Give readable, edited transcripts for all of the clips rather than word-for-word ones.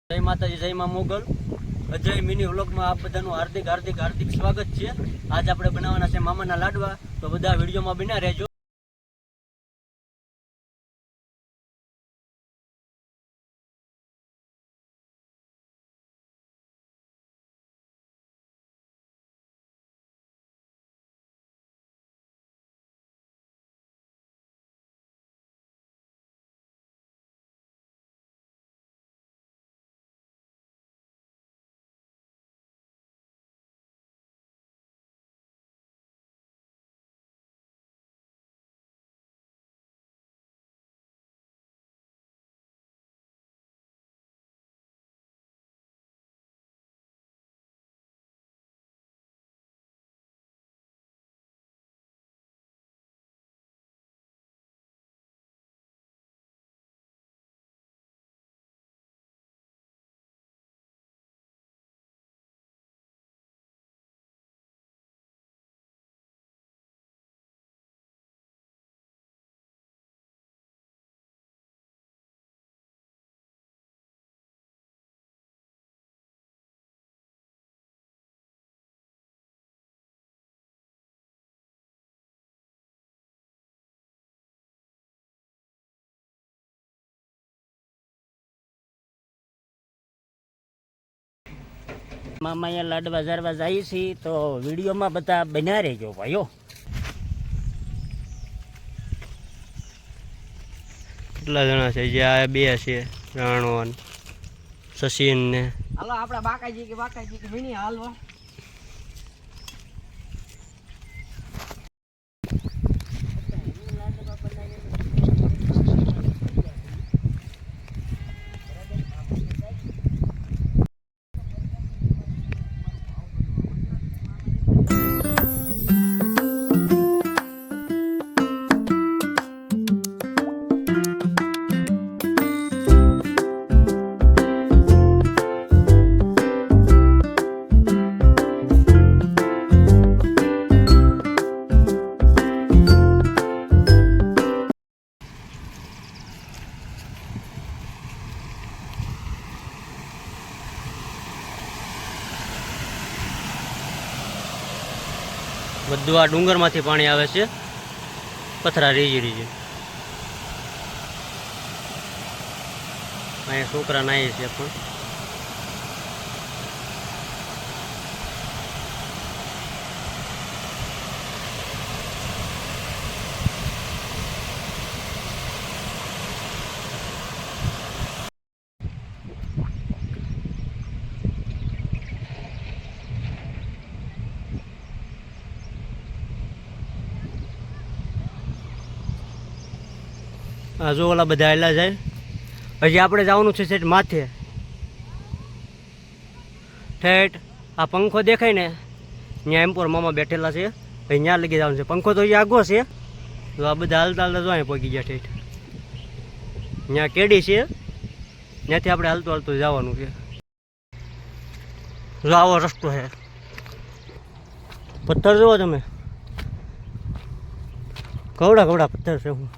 જય માતાજી, જય માં મોગલ. અજય મિની વ્લોગમાં આપ બધાનું હાર્દિક હાર્દિક હાર્દિક સ્વાગત છે. આજ આપણે બનાવવાના છે મામાના લાડવા, તો બધા વિડીયોમાં બન્યા રહેજો. મામા અહીંયા લાડવા જારવા જાય છે, તો વિડીયોમાં બધા બન્યા રહેજો ભાઈઓ. કેટલા જણા છે? જે આ બે છે, રાણો સચિન ને. હાલો આપડા બાકાજી કે વિણી હાલવા. બધું આ ડુંગરમાંથી પાણી આવે છે, પથરા રીજી રીજી. અહીંયા છોકરા નાય છે પણ. આ જો ઓલા બધા આવેલા જાય. હજી આપણે જવાનું છે સેટ માથે ઠેઠ. આ પંખો દેખાય ને, ત્યાં એમ્પોર મામા બેઠેલા છે, ત્યાં લગી જવાનું છે. પંખો તો અહીંયા આગો છે, તો આ બધા હાલતા હાલતા જો અહીંયા પહોંચી ગયા ઠેઠ. ત્યાં કેડી છે, ત્યાંથી આપણે હાલતું હાલતું જવાનું છે. જો આવો રસ્તો છે. પથ્થર જુઓ તમે, કવડા કવડા પથ્થર છે. હું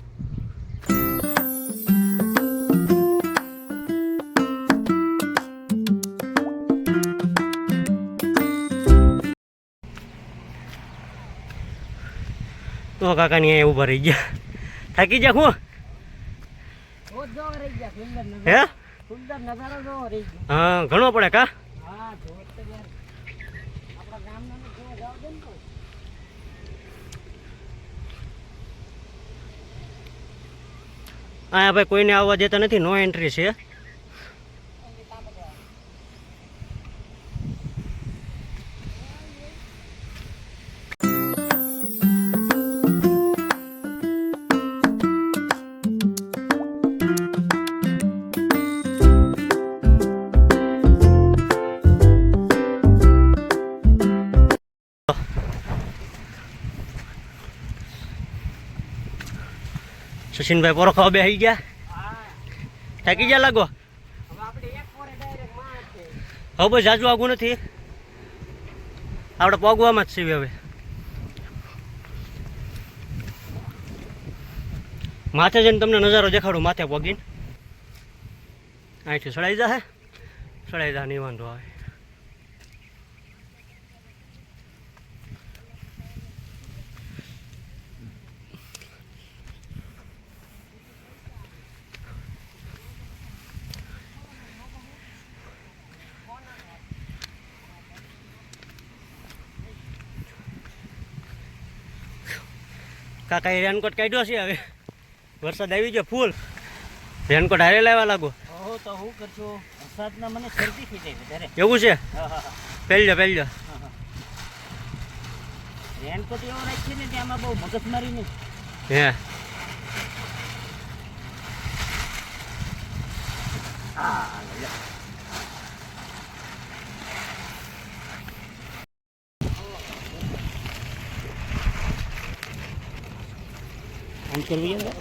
તો કાકાની અહીંયા ઊભા રહી ગયા. થાકી જા હું હે? હા, ઘણો પડે કા. હા ભાઈ, કોઈને આવવા દેતા નથી, નો એન્ટ્રી છે. સચિનભાઈ પોરો ખાવા બેસી ગયા. થાકી ગયા લાગો. હવે બસ જાજુ આગું નથી, આપણે પગવામાં જ છીએ. હવે માથે જઈને તમને નજારો દેખાડું. માથે પગીને અહીંથી ચડાઈ જશે, સડાઈ જા નહીં વાંધો આવે. કાકા એ રેનકોટ કાઢ્યો છે હવે વરસાદ આવી ગયો ફૂલ રેનકોટ હારે લાવવા લાગો ઓહો તો હું કરશું વરસાદના મને શરદી થઈ જાય વધારે એવું છે હા પહેલજો રેનકોટ એવો રાખીએ ને કે આમાં બહુ મગજમારી નહીં હે આમ કરવી ને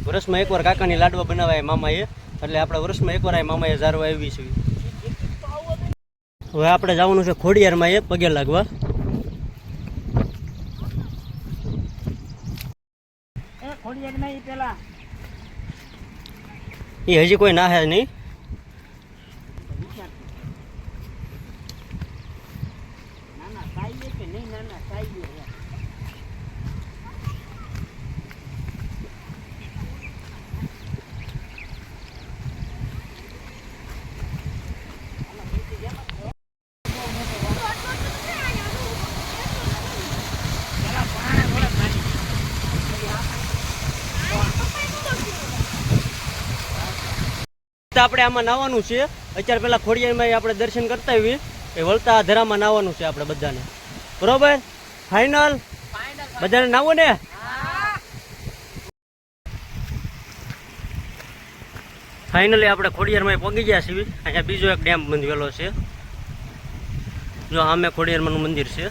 વર્ષમાં એકવાર કાકાની લાડવા બનાવાય મામાએ એટલે આપણે વર્ષમાં એકવાર આ મામાએ જારવા આવી છે. હવે આપણે જવાનું છે ખોડિયારમાં એ પગે લાગવા. ખોડિયારમાં એ પેલા એ હજી કોઈ ના હે નહીં. નાના સાઈ કે નહીં નાના સાઈ આપણે આમાં નાવાનું છે અત્યારે પેલા ખોડિયારમાં આપણે દર્શન કરતા આવીએ એ વળતા ધરામાં નાવાનું છે આપણે બધાને. બરોબર ફાઇનલ બધાને નાવો ને. ફાઇનલી આપણે ખોડિયારમાં પહોંચી ગયા છીએ. અહીંયા બીજો એક ડેમ બંધવેલો છે જો સામે ખોડિયારમાંનું મંદિર છે.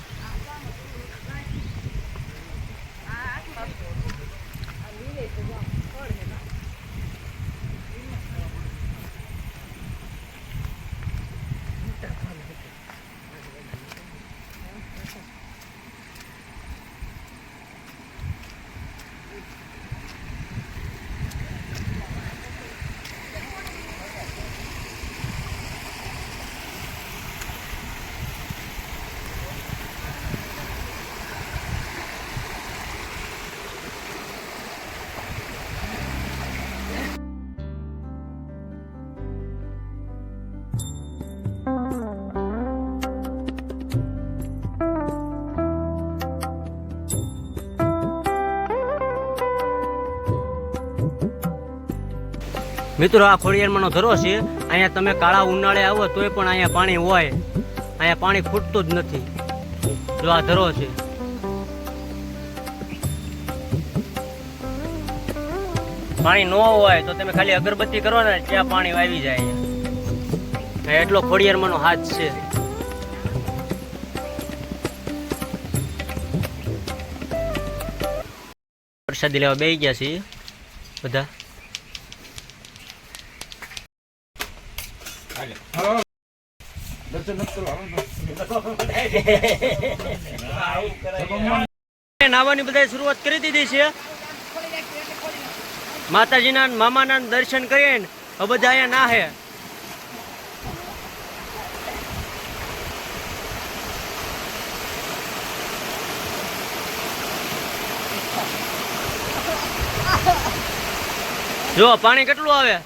મિત્રો આ ખોડિયારમાંનો ધરો છે. અહીંયા તમે કાળા ઉનાળે આવો તોય પણ અહીંયા પાણી હોય. અહીંયા પાણી ખૂટતું જ નથી. જો આ ધરો છે. પાણી ન હોય તો તમે ખાલી અગરબત્તી કરો ને ત્યાં પાણી આવી જાય. એટલો ખોડિયારમાંનો હાથ છે. પ્રસાદી લેવા બેસી ગયા છીએ બધા. નાવાની બધા શરૂઆત કરી દીધી છે. માતાજીના મામાના દર્શન કરીને બધા અહીંયા નાહે. જો પાણી કેટલું આવે.